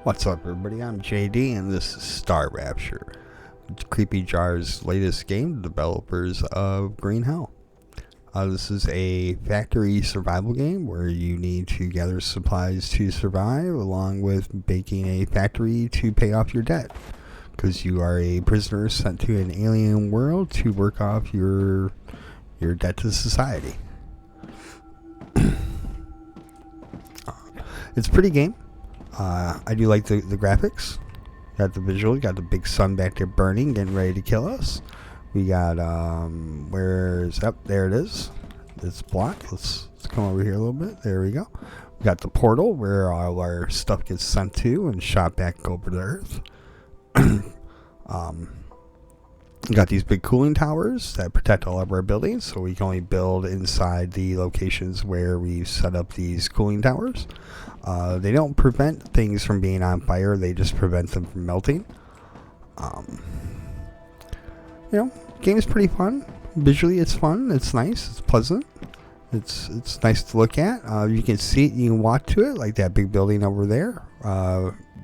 What's up, everybody? I'm JD, and this is StarRupture, Creepy Jar's latest game, developers of Green Hell. This is a factory survival game where you need to gather supplies to survive, along with baking a factory to pay off your debt, because you are a prisoner sent to an alien world to work off your debt to society. It's a pretty game. I do like the graphics. Got the visual. Got the big sun back there burning, getting ready to kill us. We got where's up? There it is. It's blocked. Let's come over here a little bit. There we go. We got the portal where all our stuff gets sent to and shot back over to Earth. We got these big cooling towers that protect all of our buildings, so we can only build inside the locations where we set up these cooling towers. They don't prevent things from being on fire, they just prevent them from melting. Game is pretty fun. Visually it's fun, it's nice, it's pleasant. It's nice to look at. You can see it, you can walk to it, like that big building over there.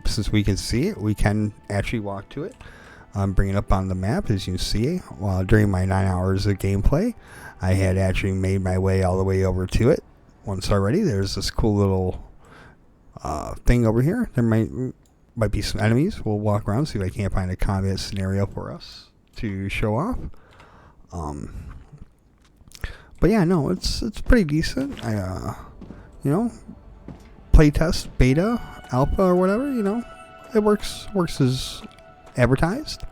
Since we can see it, we can actually walk to it. Bring it up on the map, as you can see. During my 9 hours of gameplay, I had actually made my way all the way over to it once already. There's this cool little thing over here. There might be some enemies. We'll walk around, see if I can't find a combat scenario for us to show off. But yeah, no, it's pretty decent. Playtest, beta, alpha, or whatever. It works as advertised.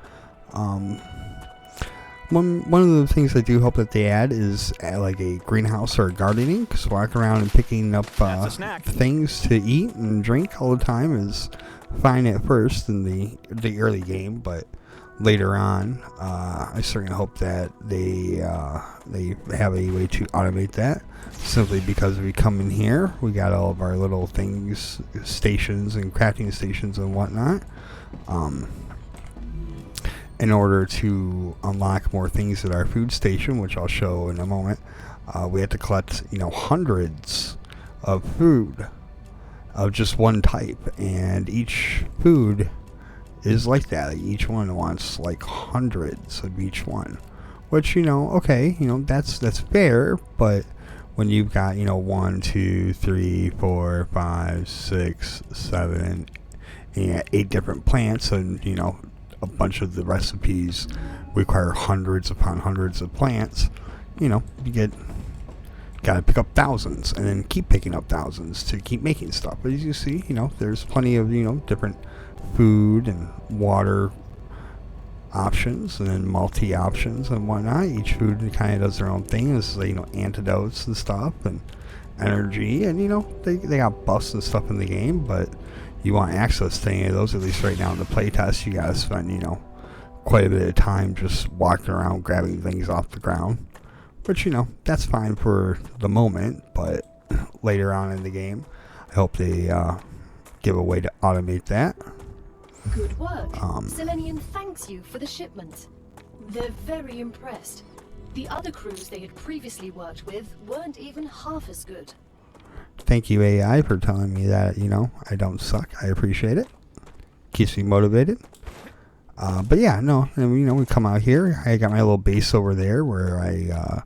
One of the things I do hope that they add is like a greenhouse or gardening, because walking around and picking up things to eat and drink all the time is fine at first in the early game, but later on, I certainly hope that they have a way to automate that. Simply because we come in here, we got all of our little things, stations and crafting stations and whatnot. In order to unlock more things at our food station, which I'll show in a moment, we have to collect, hundreds of food of just one type, and each food is like that. Each one wants like hundreds of each one, which that's fair. But when you've got 1, 2, 3, 4, 5, 6, 7, and 8 different plants, and a bunch of the recipes require hundreds upon hundreds of plants, you gotta pick up thousands and then keep picking up thousands to keep making stuff. But as you see, there's plenty of different food and water options, and then multi options and whatnot. Each food kind of does their own thing. This is antidotes and stuff, and energy, and they got buffs and stuff in the game, but you want access to any of those, at least right now in the playtest. You gotta spend quite a bit of time just walking around grabbing things off the ground, which that's fine for the moment, but later on in the game I hope they give a way to automate that. Good work. Selenian thanks you for the shipment. They're very impressed. The other crews they had previously worked with weren't even half as good. Thank you, AI, for telling me that, I don't suck. I appreciate it. Keeps me motivated. But yeah, no, and, we come out here. I got my little base over there where I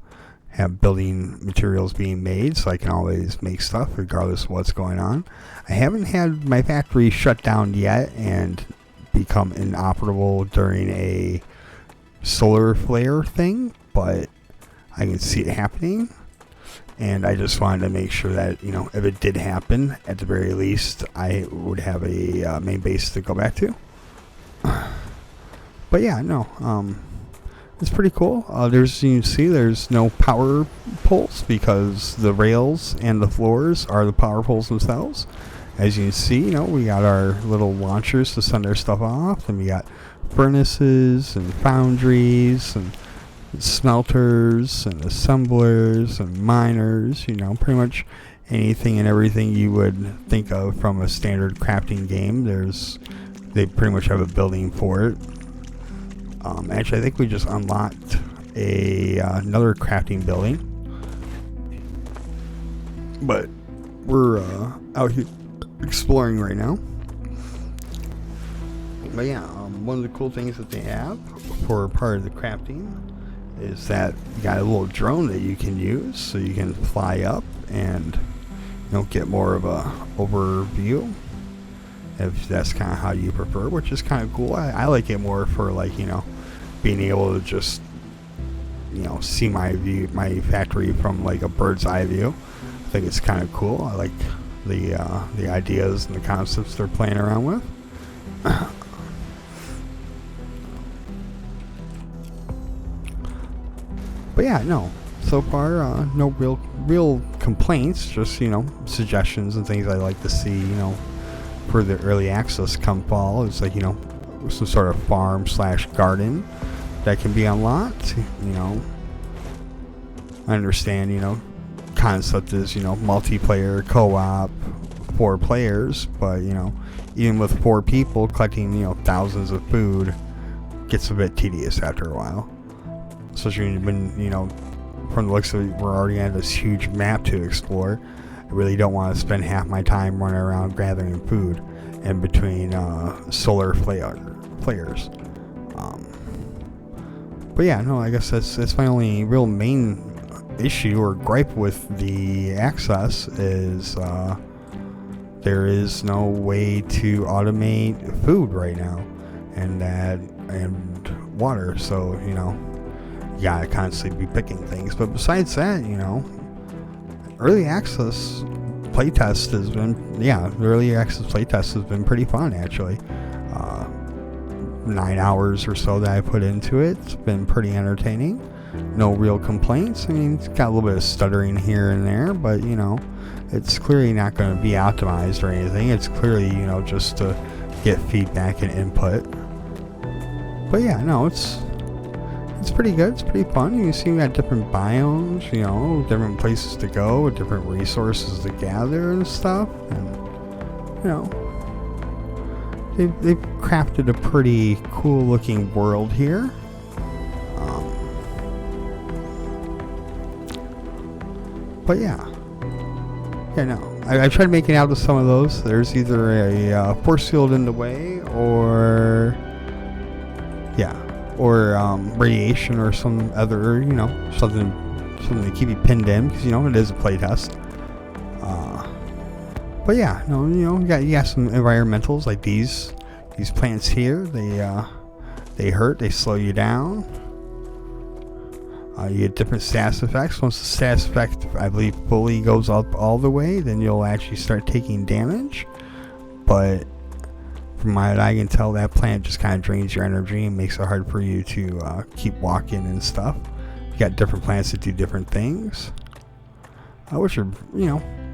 have building materials being made, so I can always make stuff regardless of what's going on. I haven't had my factory shut down yet and become inoperable during a solar flare thing, but I can see it happening. And I just wanted to make sure that, if it did happen, at the very least, I would have a main base to go back to. But yeah, no, it's pretty cool. You can see there's no power poles, because the rails and the floors are the power poles themselves. As you can see, we got our little launchers to send our stuff off, and we got furnaces and foundries and smelters and assemblers and miners, pretty much anything and everything you would think of from a standard crafting game. They pretty much have a building for it. Actually, I think we just unlocked another crafting building, but we're out here exploring right now. But yeah, one of the cool things that they have for part of the crafting is that you got a little drone that you can use, so you can fly up and get more of a overview, if that's kind of how you prefer, which is kind of cool. I like it more for like being able to just see my factory from like a bird's eye view. I think it's kind of cool. I like the ideas and the concepts they're playing around with. But yeah, no. So far, no real complaints. Just suggestions and things I like to see. For the early access come fall, it's like some sort of farm/garden that can be unlocked. I understand. Concept is multiplayer, co-op, 4 players, but even with 4 people collecting thousands of food gets a bit tedious after a while. Especially when, from the looks of it, we're already at this huge map to explore. I really don't want to spend half my time running around gathering food in between solar players. But yeah, no, I guess that's my only real main issue or gripe with the access is there is no way to automate food right now, and water. So you gotta constantly be picking things. But besides that, early access playtest has been, the early access playtest has been pretty fun actually. 9 hours or so that I put into it. It's been pretty entertaining. No real complaints. I mean, it's got a little bit of stuttering here and there, but it's clearly not going to be optimized or anything. It's clearly just to get feedback and input. But yeah, no, it's pretty good. It's pretty fun. You see, we got different biomes, different places to go, different resources to gather and stuff. And, they've crafted a pretty cool looking world here. But yeah, no. I tried making out of some of those. There's either a force field in the way, or radiation or some other, something to keep you pinned in, because it is a playtest. But yeah, no, you got some environmentals like these plants here. They hurt, they slow you down. You get different status effects. Once the status effect, I believe, fully goes up all the way, then you'll actually start taking damage. But from what I can tell, that plant just kind of drains your energy and makes it hard for you to keep walking and stuff. You got different plants that do different things, which are,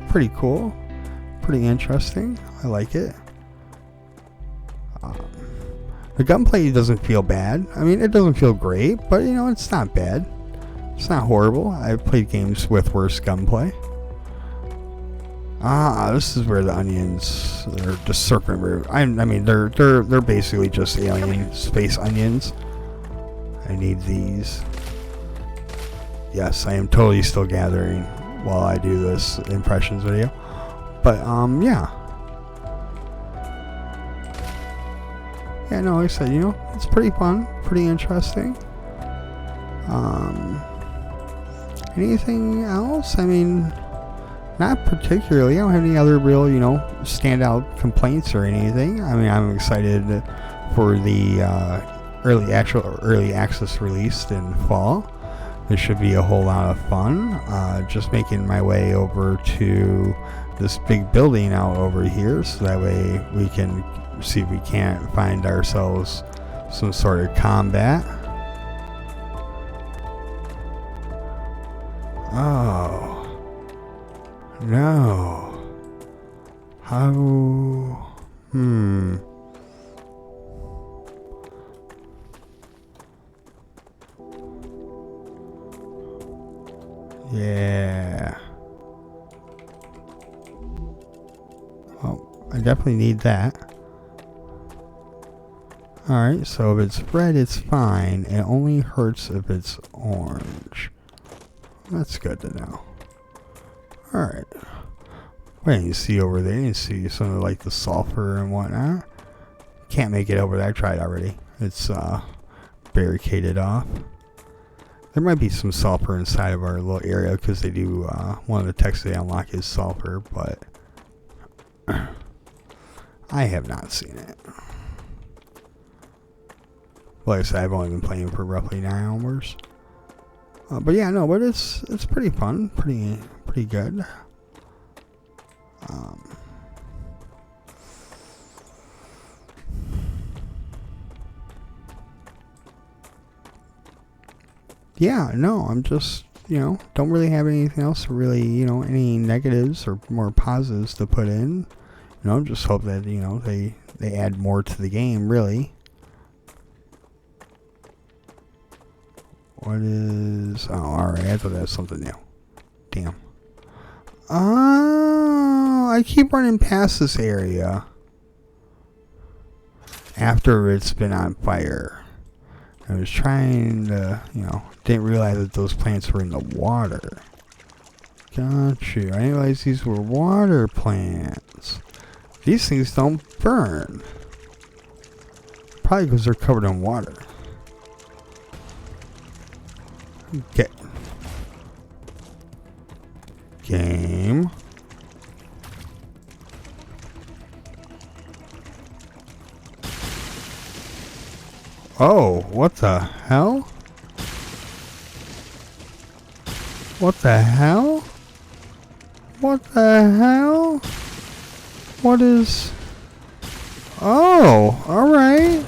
pretty cool, pretty interesting. I like it. The gunplay doesn't feel bad. I mean, it doesn't feel great, but it's not bad. It's not horrible. I've played games with worse gunplay. This is where the onions, they're just serpent root. I mean, they're basically just alien space onions. I need these. Yes, I am totally still gathering while I do this impressions video. But yeah. Yeah, no, like I said, it's pretty fun, pretty interesting. Anything else? I mean, not particularly. I don't have any other real, standout complaints or anything. I mean, I'm excited for the early access release in fall. It should be a whole lot of fun. Just making my way over to this big building out over here, so that way we can see if we can't find ourselves some sort of combat. Oh no. How? Yeah. Oh, I definitely need that. Alright, so if it's red, it's fine. It only hurts if it's orange. That's good to know. Alright. Wait, you see over there, you see some of like the sulfur and whatnot. can't make it over there. I tried already. It's barricaded off. There might be some sulfur inside of our little area because they do, one of the techs they unlock is sulfur, but I have not seen it. Like I said, I've only been playing for roughly 9 hours. But yeah, no, but it's pretty fun, pretty good. Yeah, no, I'm just, don't really have anything else to really, any negatives or more positives to put in. Just hope that, they add more to the game, really. What is... Oh, alright, I thought that was something new. Damn. Oh, I keep running past this area after it's been on fire. I was trying to, didn't realize that those plants were in the water. Got you. I didn't realize these were water plants. These things don't burn. Probably because they're covered in water. Okay. Game. Oh, what the hell? What the hell? What the hell? What is... Oh, alright.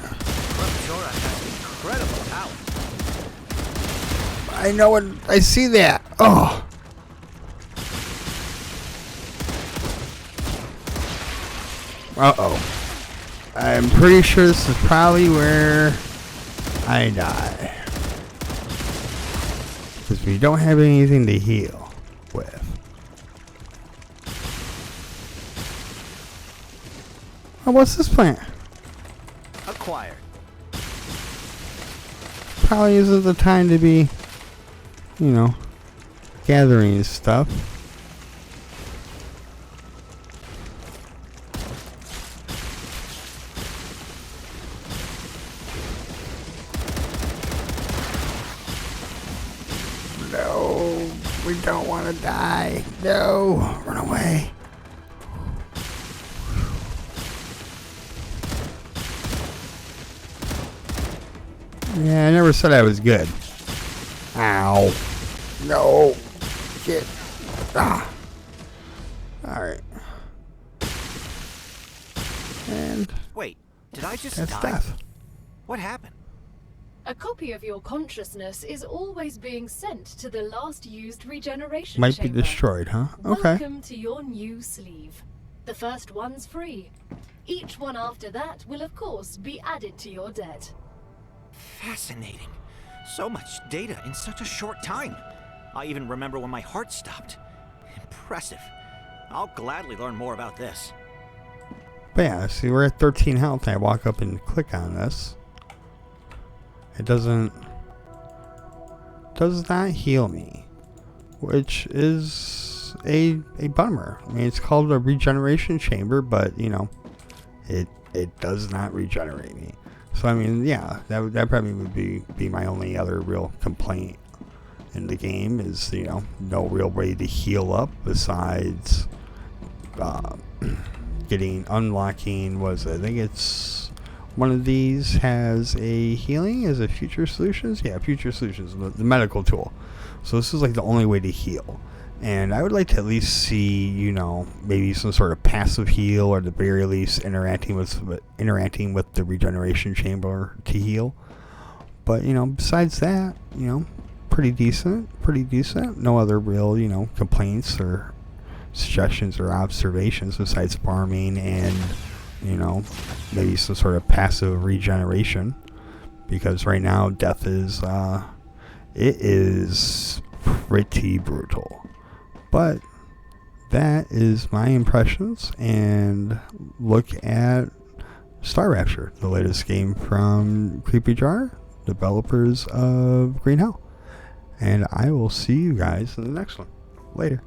I know it. I see that. Oh. Uh-oh. I'm pretty sure this is probably where I die. Because we don't have anything to heal with. Oh, what's this plant? Acquired. Probably isn't the time to be, gathering stuff. No, we don't want to die. No, run away. Yeah, I never said I was good. Ow. No. Shit. Ah. Alright. And... Wait, did I just that's die? death. What happened? A copy of your consciousness is always being sent to the last used regeneration Might chamber. be destroyed, huh? Okay. Welcome to your new sleeve. The first one's free. Each one after that will of course be added to your debt. Fascinating. So much data in such a short time. I even remember when my heart stopped. Impressive. I'll gladly learn more about this. But yeah, see, we're at 13 health. I walk up and click on this. It does not heal me, which is a bummer. I mean, it's called a regeneration chamber, but it does not regenerate me. So I mean, yeah, that probably would be my only other real complaint in the game is no real way to heal up besides unlocking. Was I think it's one of these has a healing. Is it Future Solutions? Yeah, Future Solutions, the medical tool. So this is like the only way to heal. And I would like to at least see, maybe some sort of passive heal, or at the very least interacting with the regeneration chamber to heal. But besides that, pretty decent. No other real, complaints or suggestions or observations besides farming and, maybe some sort of passive regeneration. Because right now, death is, it is pretty brutal. But that is my impressions, and look at StarRupture, the latest game from Creepy Jar, developers of Green Hell. And I will see you guys in the next one. Later.